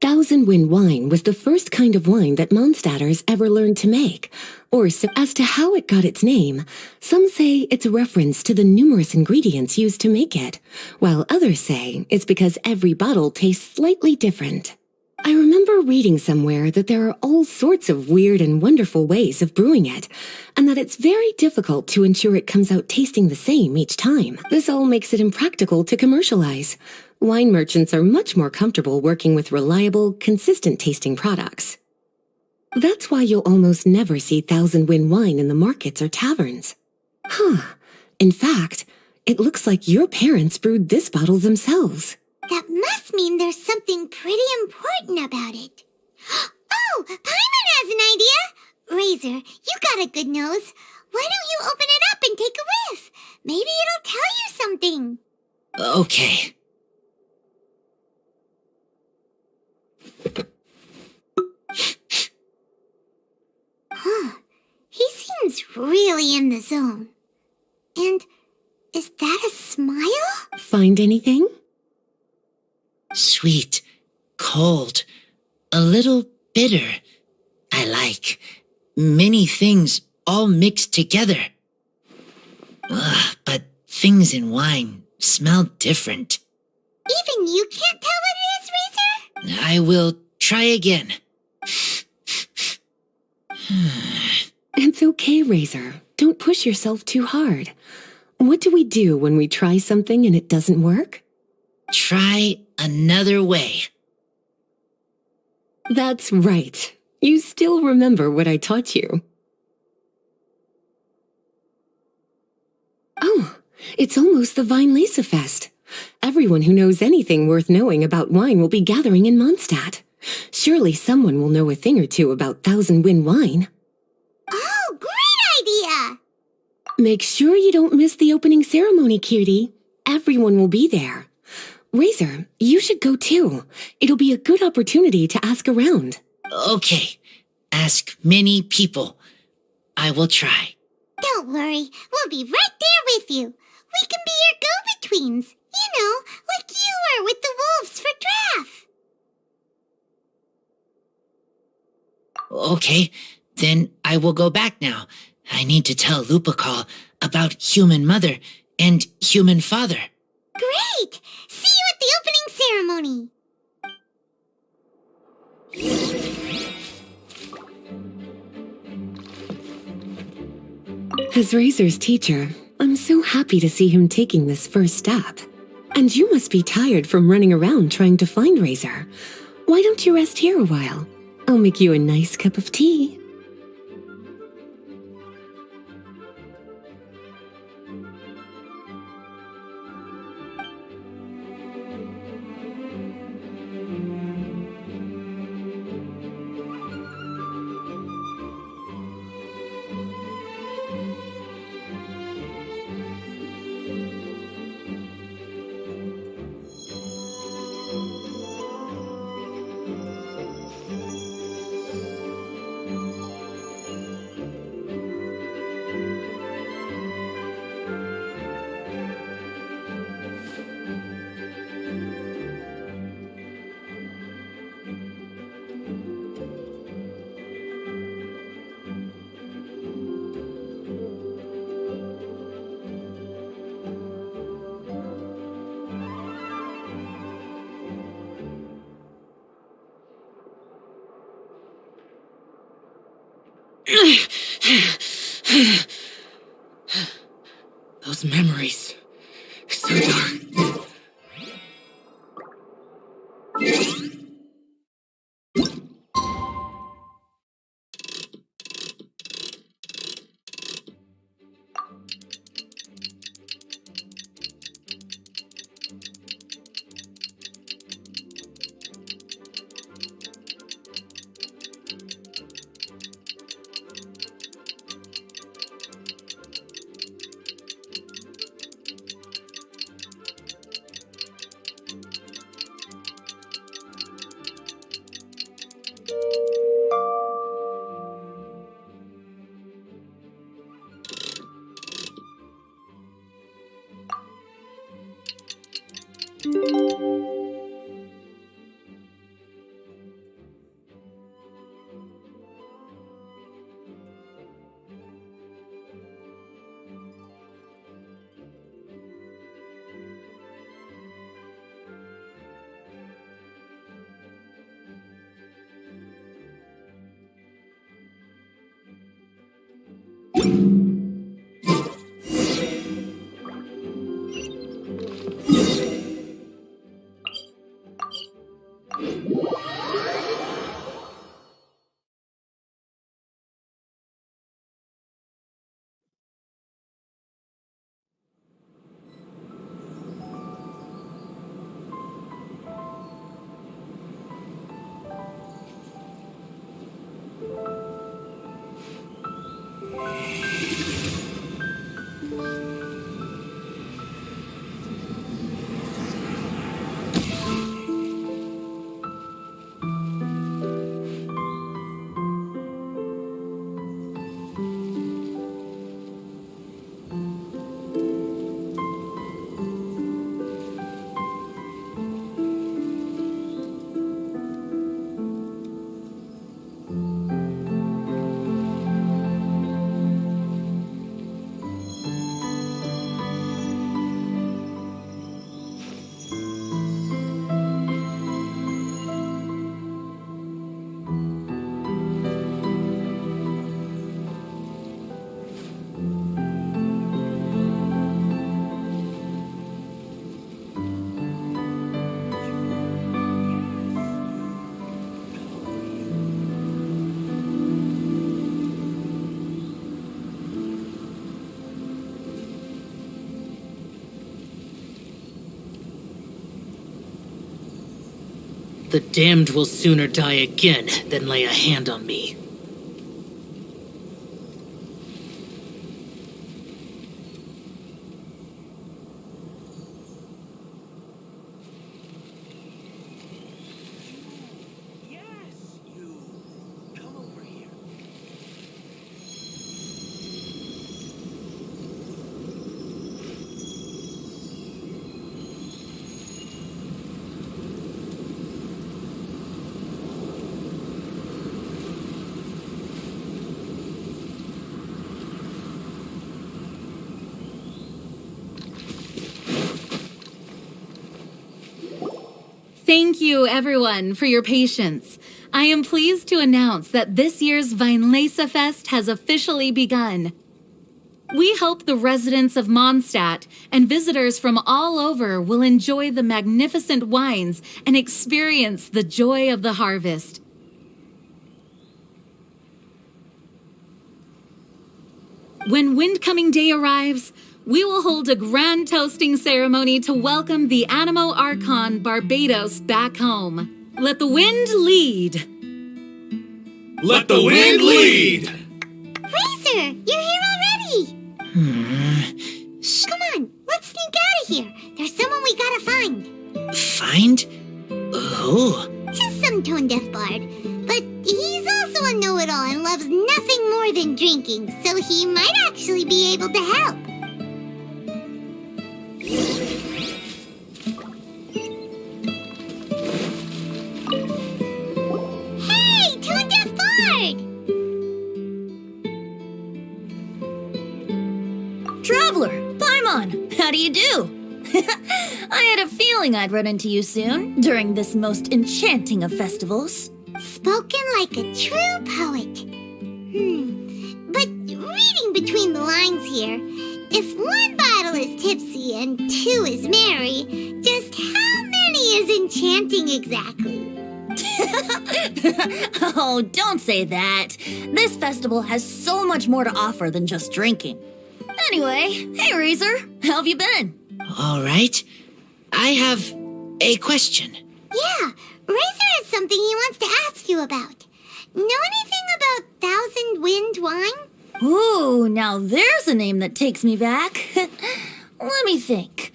S8: 1,000 wind wine was the first kind of wine that Mondstadters ever learned to make. As to how it got its name, some say it's a reference to the numerous ingredients used to make it, while others say it's because every bottle tastes slightly different. I remember reading somewhere that there are all sorts of weird and wonderful ways of brewing it, and that it's very difficult to ensure it comes out tasting the same each time. This all makes it impractical to commercialize. Wine merchants are much more comfortable working with reliable, consistent-tasting products. That's why you'll almost never see 1,000 wind wine in the markets or taverns. In fact, it looks like your parents brewed this bottle themselves.
S6: That must mean there's something pretty important about it. Oh, Paimon has an idea! Razor, you got a good nose. Why don't you open it up and take a whiff? Maybe it'll tell you something.
S12: Okay.
S6: He seems really in the zone. And is that a smile?
S8: Find anything?
S12: Sweet, cold, a little bitter. I like many things all mixed together. Ugh, but things in wine smell different.
S6: Even you can't tell what it is, Razor?
S12: I will try again.
S8: It's okay, Razor. Don't push yourself too hard. What do we do when we try something and it doesn't work?
S12: Try another way.
S8: That's right. You still remember what I taught you. Oh, it's almost the Vine Lisa Fest. Everyone who knows anything worth knowing about wine will be gathering in Mondstadt. Surely someone will know a thing or two about Thousand Wind wine.
S6: Oh, great idea!
S8: Make sure you don't miss the opening ceremony, cutie. Everyone will be there. Razor, you should go too. It'll be a good opportunity to ask around.
S12: Okay, ask many people. I will try.
S6: Don't worry, we'll be right there with you. We can be your go-betweens. You know, like you were with the wolves for Draff.
S12: Okay, then I will go back now. I need to tell Lupacol about Human Mother and Human Father.
S6: Great! See you at the opening ceremony.
S8: As Razor's teacher, I'm so happy to see him taking this first step. And you must be tired from running around trying to find Razor. Why don't you rest here a while? I'll make you a nice cup of tea.
S9: Those memories. So dark.
S12: The damned will sooner die again than lay a hand on me.
S2: Thank you, everyone, for your patience. I am pleased to announce that this year's Weinlese Fest has officially begun. We hope the residents of Mondstadt and visitors from all over will enjoy the magnificent wines and experience the joy of the harvest. When Windcoming Day arrives, we will hold a grand toasting ceremony to welcome the Animo Archon Barbados back home. Let the wind lead.
S10: Let the wind lead!
S6: Razor, you're here already! Come on, let's sneak out of here. There's someone we gotta find.
S12: Find? Who?
S6: Just some tone-deaf bard. But he's also a know-it-all and loves nothing more than drinking, so he might actually be able to help. Hey, tone-deaf bard!
S4: Traveler, Paimon, how do you do? I had a feeling I'd run into you soon, during this most enchanting of festivals.
S6: Spoken like a true poet. But reading between the lines here, if one bottle is tipsy and two is merry, just how many is enchanting exactly?
S4: Oh, don't say that. This festival has so much more to offer than just drinking. Anyway, hey Razor, how have you been?
S12: All right. I have a question.
S6: Yeah, Razor has something he wants to ask you about. Know anything about Thousand Wind wine?
S4: Ooh, now there's a name that takes me back. Let me think.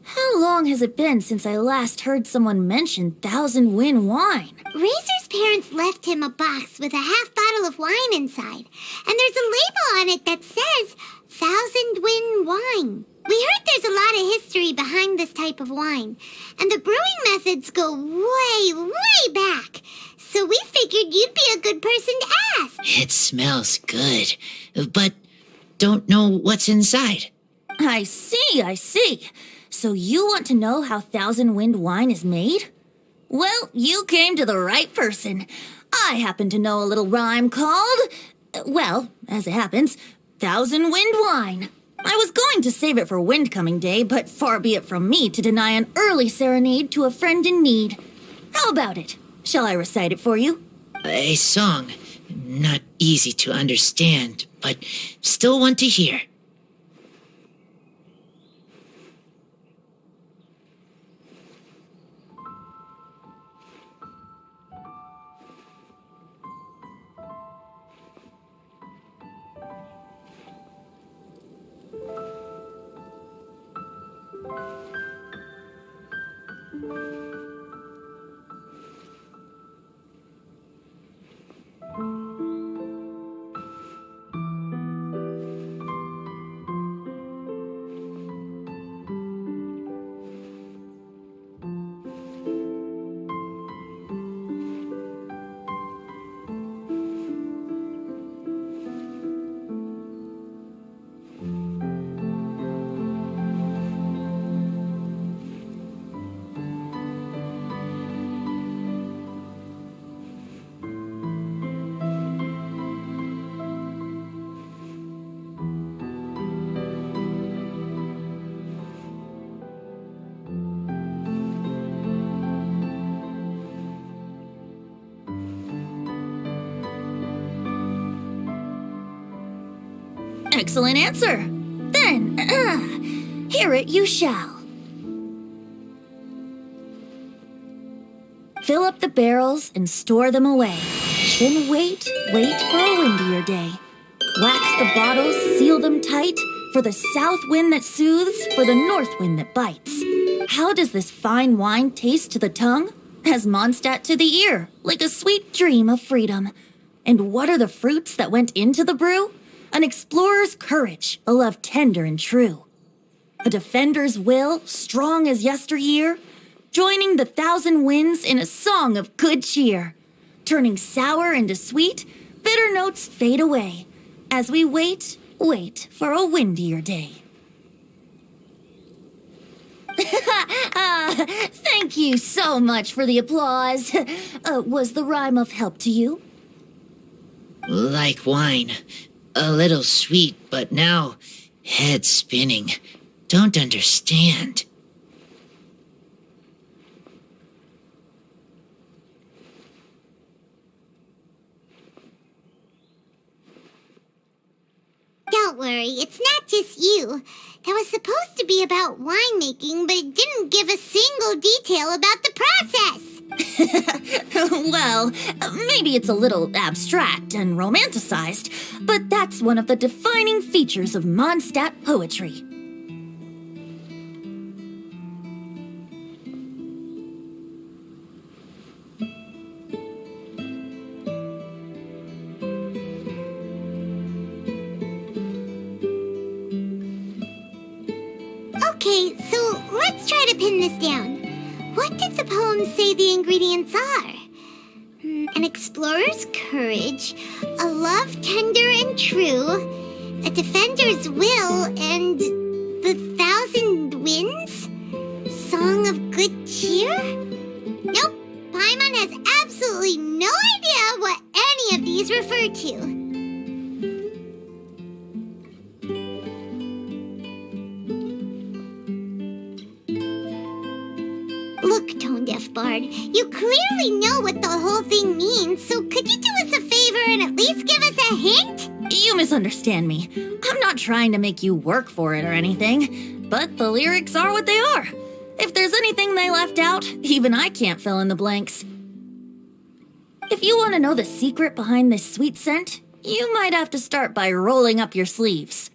S4: How long has it been since I last heard someone mention Thousand Wind wine?
S6: Razor's parents left him a box with a half bottle of wine inside, and there's a label on it that says Thousand Wind wine. We heard there's a lot of history behind this type of wine, and the brewing methods go way back. So we figured you'd be a good person to ask.
S12: It smells good, but don't know what's inside.
S4: I see. So you want to know how Thousand Wind wine is made? Well, you came to the right person. I happen to know a little rhyme called, well, as it happens, Thousand Wind wine. I was going to save it for Windcoming Day, but far be it from me to deny an early serenade to a friend in need. How about it? Shall I recite it for you?
S12: A song. Not easy to understand, but still one to hear.
S4: Excellent answer. Then, hear it you shall. Fill up the barrels and store them away. Then wait for a windier day. Wax the bottles, seal them tight, for the south wind that soothes, for the north wind that bites. How does this fine wine taste to the tongue? As Mondstadt to the ear, like a sweet dream of freedom. And what are the fruits that went into the brew? An explorer's courage, a love tender and true. A defender's will, strong as yesteryear, joining the thousand winds in a song of good cheer. Turning sour into sweet, bitter notes fade away, as we wait for a windier day. Thank you so much for the applause. Was the rhyme of help to you?
S12: Like wine. A little sweet, but now head spinning. Don't understand.
S6: Don't worry, it's not just you. That was supposed to be about winemaking, but it didn't give a single detail about the process.
S4: Well, maybe it's a little abstract and romanticized, but that's one of the defining features of Mondstadt poetry.
S6: Okay, so let's try to pin this down. What did the poem say the ingredients are? An explorer's courage, a love tender and true, a defender's will, and the thousand winds? Song of good cheer? Nope, Paimon has absolutely no idea what any of these refer to. Look, Tone-Deaf Bard, you clearly know what the whole thing means, so could you do us a favor and at least give us a hint?
S4: You misunderstand me. I'm not trying to make you work for it or anything, but the lyrics are what they are. If there's anything they left out, even I can't fill in the blanks. If you want to know the secret behind this sweet scent, you might have to start by rolling up your sleeves.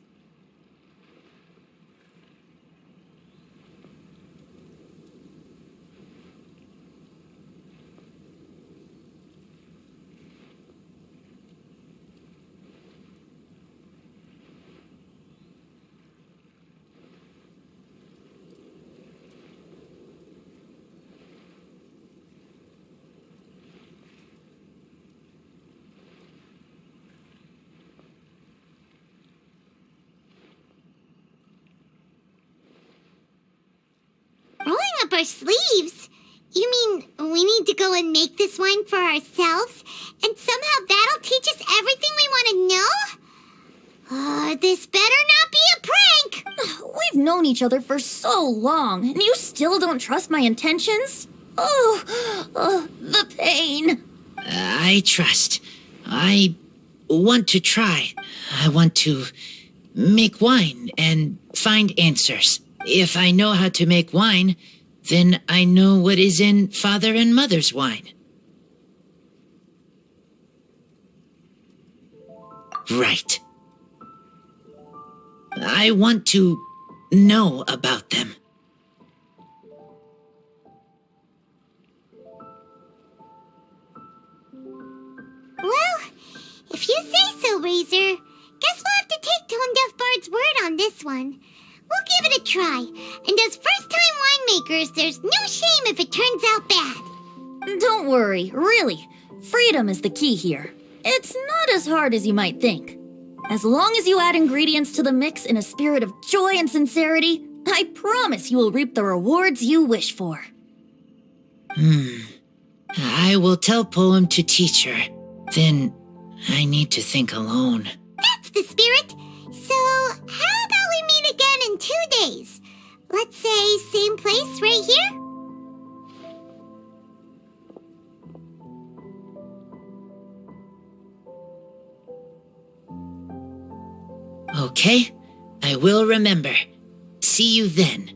S6: Rolling up our sleeves? You mean we need to go and make this wine for ourselves, and somehow that'll teach us everything we want to know? This better not be a prank!
S4: We've known each other for so long, and you still don't trust my intentions? Oh, the pain.
S12: I trust. I want to try. I want to make wine and find answers. If I know how to make wine, then I know what is in Father and Mother's wine. Right. I want to know about them.
S6: Well, if you say so, Razor, guess we'll have to take Tone-Deaf Bard's word on this one. We'll give it a try, and as first-time winemakers, there's no shame if it turns out bad.
S4: Don't worry, really. Freedom is the key here. It's not as hard as you might think. As long as you add ingredients to the mix in a spirit of joy and sincerity, I promise you will reap the rewards you wish for.
S12: I will tell Poem to teach her. Then I need to think alone.
S6: That's the spirit. So, how about we meet again in 2 days? Let's say same place right here?
S12: Okay, I will remember. See you then.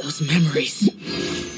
S12: Those memories.